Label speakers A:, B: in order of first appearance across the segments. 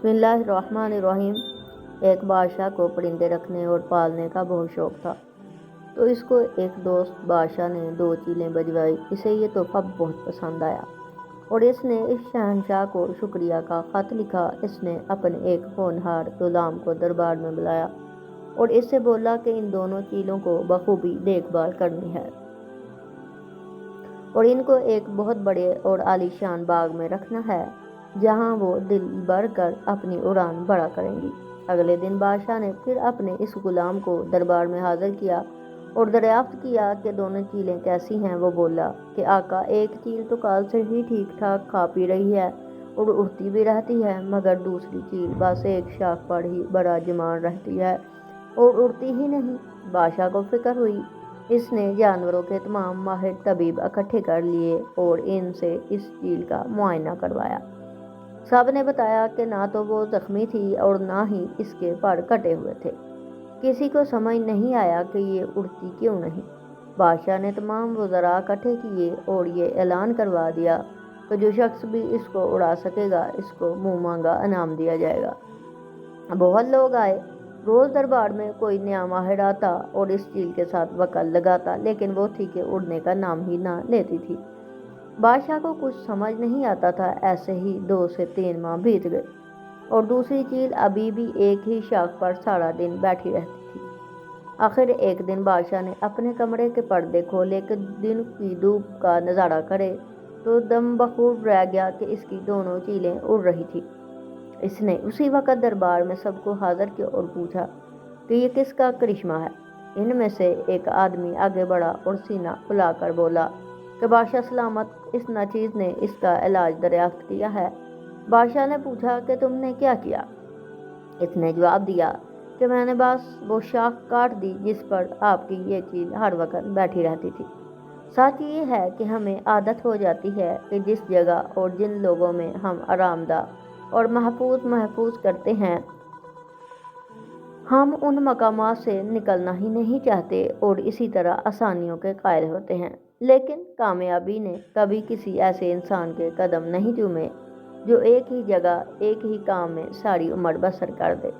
A: बिस्मिल्लाहिर्रहमानिर्रहीम। एक बादशाह को परिंदे रखने और पालने का बहुत शौक था। तो इसको एक दोस्त बादशाह ने 2 चीलें भिजवाई। इसे ये तोहफा बहुत पसंद आया और इसने इस शहंशाह को शुक्रिया का खत लिखा। इसने अपने एक होनहार गुलाम को दरबार में बुलाया और इससे बोला कि इन दोनों चीलों को बखूबी देखभाल करनी है और इनको एक बहुत बड़े और आलीशान बाग में रखना है, जहां वो दिल भर कर अपनी उड़ान बड़ा करेंगी। अगले दिन बादशाह ने फिर अपने इस गुलाम को दरबार में हाजिर किया और दरियाफ्त किया कि दोनों चीलें कैसी हैं। वो बोला कि आका, एक चील तो कल से ही ठीक ठाक खा पी रही है और उड़ती भी रहती है, मगर दूसरी चील बस एक शाख पर ही बड़ा जमान रहती है और उड़ती ही नहीं। बादशाह को फिक्र हुई। इसने जानवरों के तमाम माहिर तबीब इकट्ठे कर लिए और इनसे इस चील का मुआयना करवाया। सब ने बताया कि ना तो वो जख्मी थी और ना ही इसके पर कटे हुए थे। किसी को समझ नहीं आया कि ये उड़ती क्यों नहीं। बादशाह ने तमाम वज़रा इकट्ठे किए और ये ऐलान करवा दिया कि जो शख्स भी इसको उड़ा सकेगा, इसको मुँह मांगा इनाम दिया जाएगा। बहुत लोग आए। रोज़ दरबार में कोई नया माहिर आता और इस चील के साथ वकल लगाता, लेकिन वो थी कि उड़ने का नाम ही ना लेती थी। बादशाह को कुछ समझ नहीं आता था। ऐसे ही 2 से 3 माह बीत गए और दूसरी चील अभी भी एक ही शाख पर सारा दिन बैठी रहती थी। आखिर एक दिन बादशाह ने अपने कमरे के पर्दे खोले कि दिन की धूप का नज़ारा करे, तो दम बखूब रह गया कि इसकी दोनों चीलें उड़ रही थी। इसने उसी वक्त दरबार में सबको हाजिर किया और पूछा कि ये किसका करिश्मा है। इनमें से एक आदमी आगे बढ़ा और सीना फुलाकर बोला कि बादशाह सलामत, इस नाचीज़ ने इसका इलाज दरियाफ्त किया है। बादशाह ने पूछा कि तुमने क्या किया। इसने जवाब दिया कि मैंने बस वो शाख काट दी जिस पर आपकी ये चील हर वक्त बैठी रहती थी। सच ये है कि हमें आदत हो जाती है कि जिस जगह और जिन लोगों में हम आरामदा और महफूज करते हैं, हम उन मकामात से निकलना ही नहीं चाहते और इसी तरह आसानियों के कायल होते हैं। लेकिन कामयाबी ने कभी किसी ऐसे इंसान के कदम नहीं चूमे जो एक ही जगह एक ही काम में सारी उम्र बसर कर दे।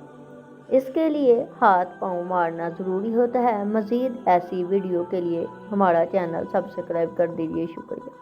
A: इसके लिए हाथ पांव मारना ज़रूरी होता है। मज़ीद ऐसी वीडियो के लिए हमारा चैनल सब्सक्राइब कर दीजिए। शुक्रिया।